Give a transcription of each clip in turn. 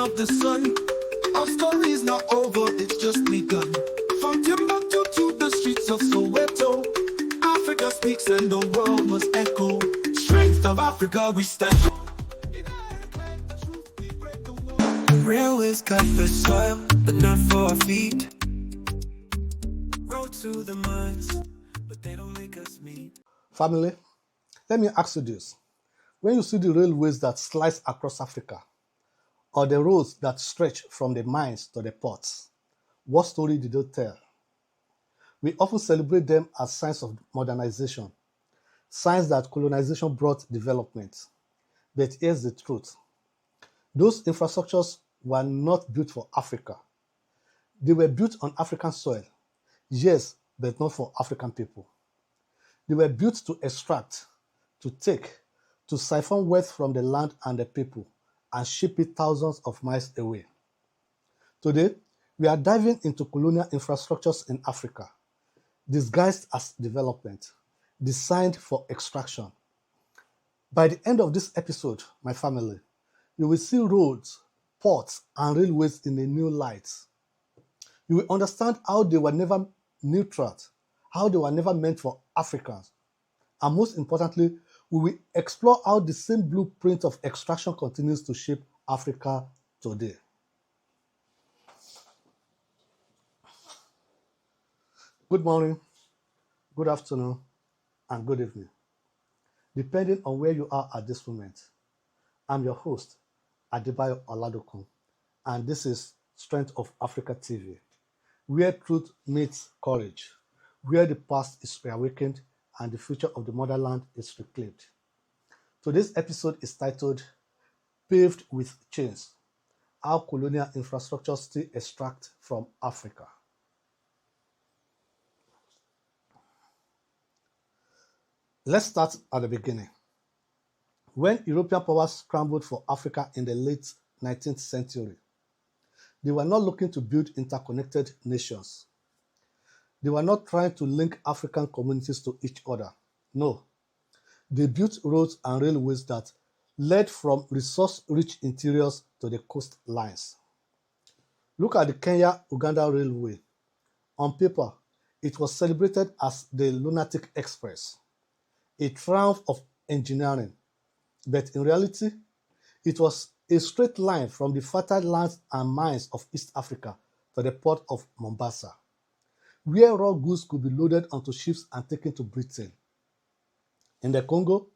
of the sun. Our story's not over, it's just begun. From Timbuktu to the streets of Soweto, Africa speaks and the world must echo. Strength of Africa, we stand. Railways cut the soil, but not for our feet. Road to the mines, but they don't make us meet. Family, let me ask you this. When you see the railways that slice across Africa, or the roads that stretch from the mines to the ports, what story did they tell? We often celebrate them as signs of modernization, signs that colonization brought development. But here's the truth. Those infrastructures were not built for Africa. They were built on African soil, yes, but not for African people. They were built to extract, to take, to siphon wealth from the land and the people, and ship it thousands of miles away. Today, we are diving into colonial infrastructures in Africa, disguised as development, designed for extraction. By the end of this episode, my family, you will see roads, ports, and railways in a new light. You will understand how they were never neutral, how they were never meant for Africans, and most importantly, we will explore how the same blueprint of extraction continues to shape Africa today. Good morning, good afternoon, and good evening, depending on where you are at this moment. I'm your host, Adebayo Oladokun, and this is Strength of Africa TV, where truth meets courage, where the past is reawakened and the future of the motherland is reclaimed. Today's episode is titled Paved with Chains, How Colonial Infrastructure Still Extract from Africa. Let's start at the beginning. When European powers scrambled for Africa in the late 19th century, they were not looking to build interconnected nations. They were not trying to link African communities to each other. No, they built roads and railways that led from resource-rich interiors to the coastlines. Look at the Kenya-Uganda Railway. On paper, it was celebrated as the Lunatic Express, a triumph of engineering. But in reality, it was a straight line from the fertile lands and mines of East Africa to the port of Mombasa, where raw goods could be loaded onto ships and taken to Britain. In the Congo,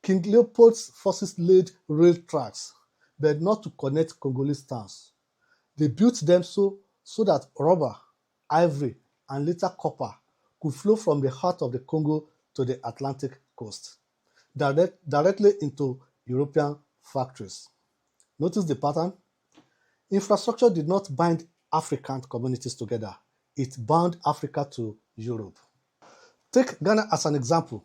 King Leopold's forces laid rail tracks, but not to connect Congolese towns. They built them so that rubber, ivory, and later copper could flow from the heart of the Congo to the Atlantic coast, directly into European factories. Notice the pattern? Infrastructure did not bind African communities together. It bound Africa to Europe. Take Ghana as an example.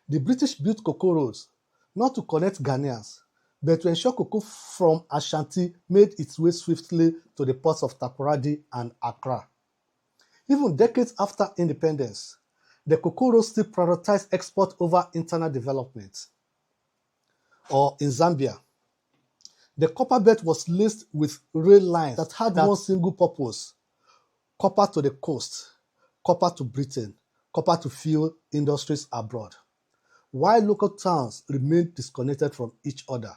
The British built cocoa roads, not to connect Ghanaians, but to ensure cocoa from Ashanti made its way swiftly to the ports of Takoradi and Accra. Even decades after independence, the cocoa roads still prioritized export over internal development. Or in Zambia, the copper belt was laced with rail lines that had one single purpose: copper to the coast, copper to Britain, copper to fuel industries abroad, while local towns remained disconnected from each other.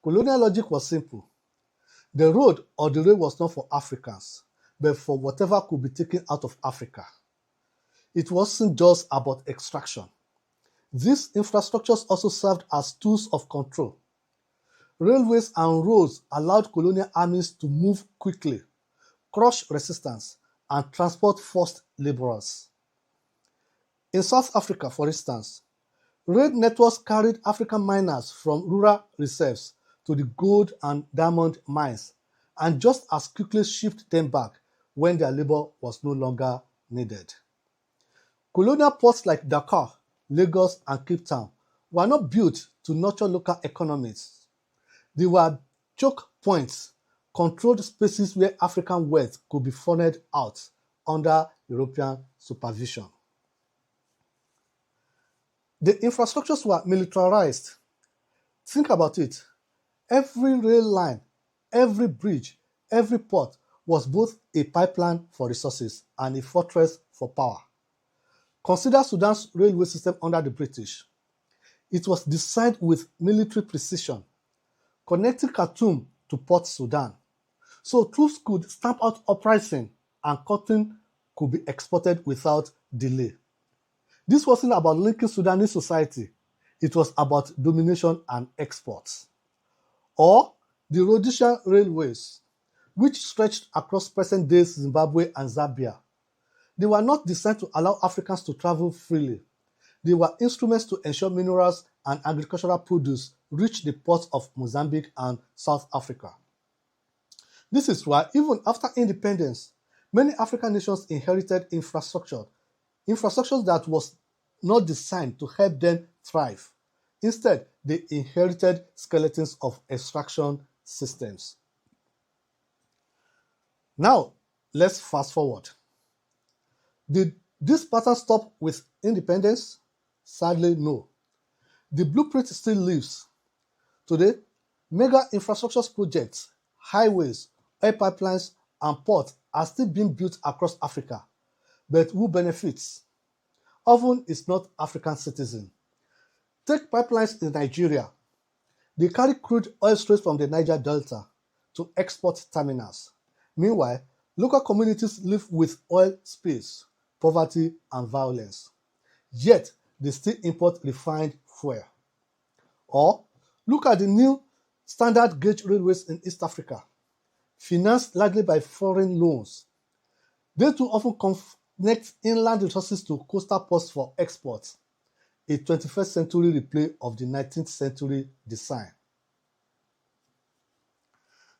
Colonial logic was simple. The road or the rail was not for Africans, but for whatever could be taken out of Africa. It wasn't just about extraction. These infrastructures also served as tools of control. Railways and roads allowed colonial armies to move quickly, crush resistance, and transport forced laborers. In South Africa, for instance, rail networks carried African miners from rural reserves to the gold and diamond mines, and just as quickly shipped them back when their labor was no longer needed. Colonial ports like Dakar, Lagos, and Cape Town were not built to nurture local economies. They were choke points, controlled spaces where African wealth could be funneled out under European supervision. The infrastructures were militarized. Think about it. Every rail line Every bridge, every port was both a pipeline for resources and a fortress for power. Consider Sudan's railway system under the British. It was designed with military precision, connecting Khartoum to Port Sudan, so troops could stamp out uprising and cotton could be exported without delay. This wasn't about linking Sudanese society, it was about domination and exports. Or the Rhodesian railways, which stretched across present-day Zimbabwe and Zambia. They were not designed to allow Africans to travel freely. They were instruments to ensure minerals and agricultural produce reached the ports of Mozambique and South Africa. This is why, even after independence, many African nations inherited infrastructures that was not designed to help them thrive. Instead, they inherited skeletons of extraction systems. Now, let's fast forward. Did this pattern stop with independence? Sadly, no. The blueprint still lives. Today, mega infrastructure projects, highways, oil pipelines, and ports are still being built across Africa. But who benefits? Often it's not African citizens. Take pipelines in Nigeria. They carry crude oil straight from the Niger Delta to export terminals. Meanwhile, local communities live with oil spills, poverty, and violence. Yet, they still import refined fuel. Or, look at the new standard gauge railways in East Africa, financed largely by foreign loans. They too often connect inland resources to coastal ports for export, a 21st century replay of the 19th century design.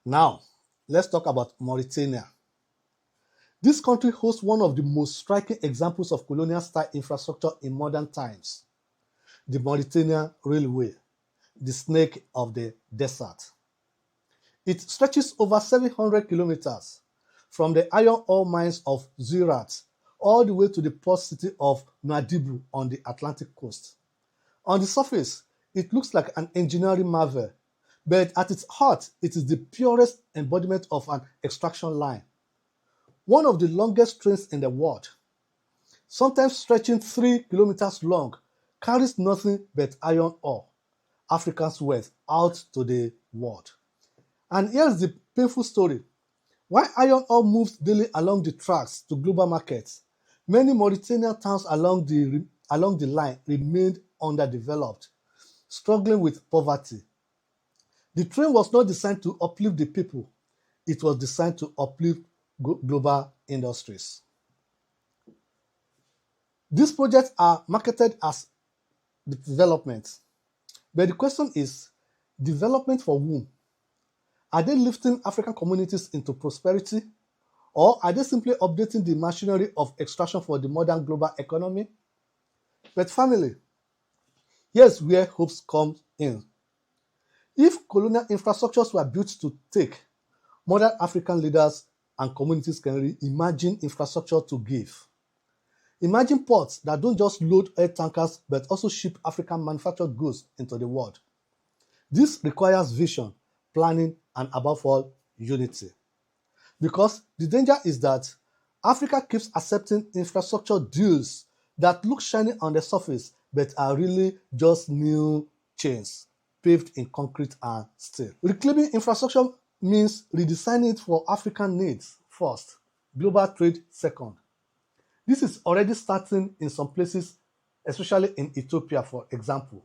Now, let's talk about Mauritania. This country hosts one of the most striking examples of colonial-style infrastructure in modern times, the Mauritania Railway, the snake of the desert. It stretches over 700 kilometers from the iron ore mines of Zourat all the way to the port city of Nouadhibou on the Atlantic coast. On the surface, it looks like an engineering marvel, but at its heart, it is the purest embodiment of an extraction line. One of the longest trains in the world, sometimes stretching 3 kilometers long, carries nothing but iron ore, Africa's wealth, out to the world. And here's the painful story. While iron ore moves daily along the tracks to global markets, many Mauritanian towns along the line remained underdeveloped, struggling with poverty. The train was not designed to uplift the people. It was designed to uplift global industries. These projects are marketed as development. But the question is, development for whom? Are they lifting African communities into prosperity? Or are they simply updating the machinery of extraction for the modern global economy? But family, here's where hopes come in. If colonial infrastructures were built to take, modern African leaders and communities can reimagine infrastructure to give. Imagine ports that don't just load oil tankers but also ship African manufactured goods into the world. This requires vision, planning, and above all, unity. Because the danger is that Africa keeps accepting infrastructure deals that look shiny on the surface but are really just new chains paved in concrete and steel. Reclaiming infrastructure means redesigning it for African needs first, global trade second. This is already starting in some places, especially in Ethiopia, for example.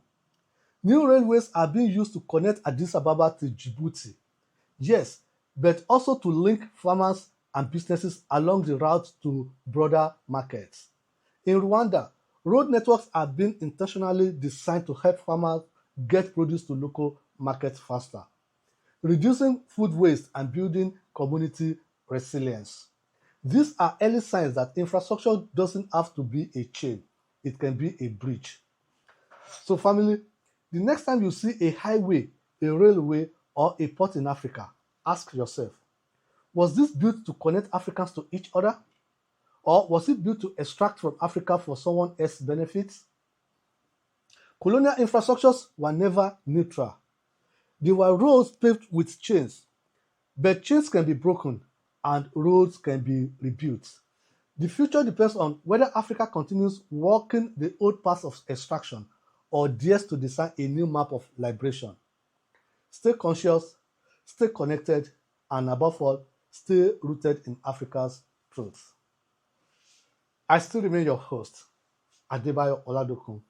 New railways are being used to connect Addis Ababa to Djibouti. Yes, but also to link farmers and businesses along the route to broader markets. In Rwanda, road networks are being intentionally designed to help farmers get produce to local markets faster, reducing food waste and building community resilience. These are early signs that infrastructure doesn't have to be a chain, it can be a bridge. So family, the next time you see a highway, a railway, or a port in Africa, ask yourself, was this built to connect Africans to each other? Or was it built to extract from Africa for someone else's benefits? Colonial infrastructures were never neutral. They were roads paved with chains, But chains can be broken and roads can be rebuilt. The future depends on whether Africa continues walking the old paths of extraction or dares to design a new map of liberation. Stay conscious, stay connected, and above all, stay rooted in Africa's truth. I still remain your host, Adebayo Oladokun,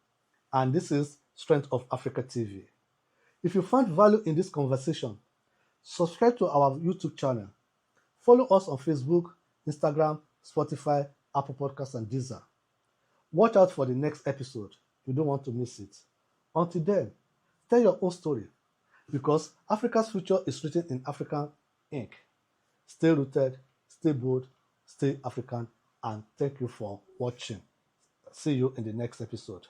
and this is Strength of Africa TV. If you found value in this conversation, subscribe to our YouTube channel. Follow us on Facebook, Instagram, Spotify, Apple Podcasts, and Deezer. Watch out for the next episode. You don't want to miss it. Until then, tell your own story, because Africa's future is written in African ink. Stay rooted, stay bold, stay African, and thank you for watching. See you in the next episode.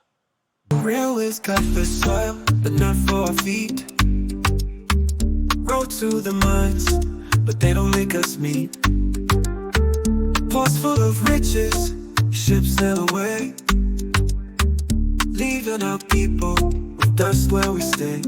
Railways cut the soil, but not for our feet. Road to the mines, but they don't make us meet. Ports full of riches, ships sail away, leaving our people with dust where we stay.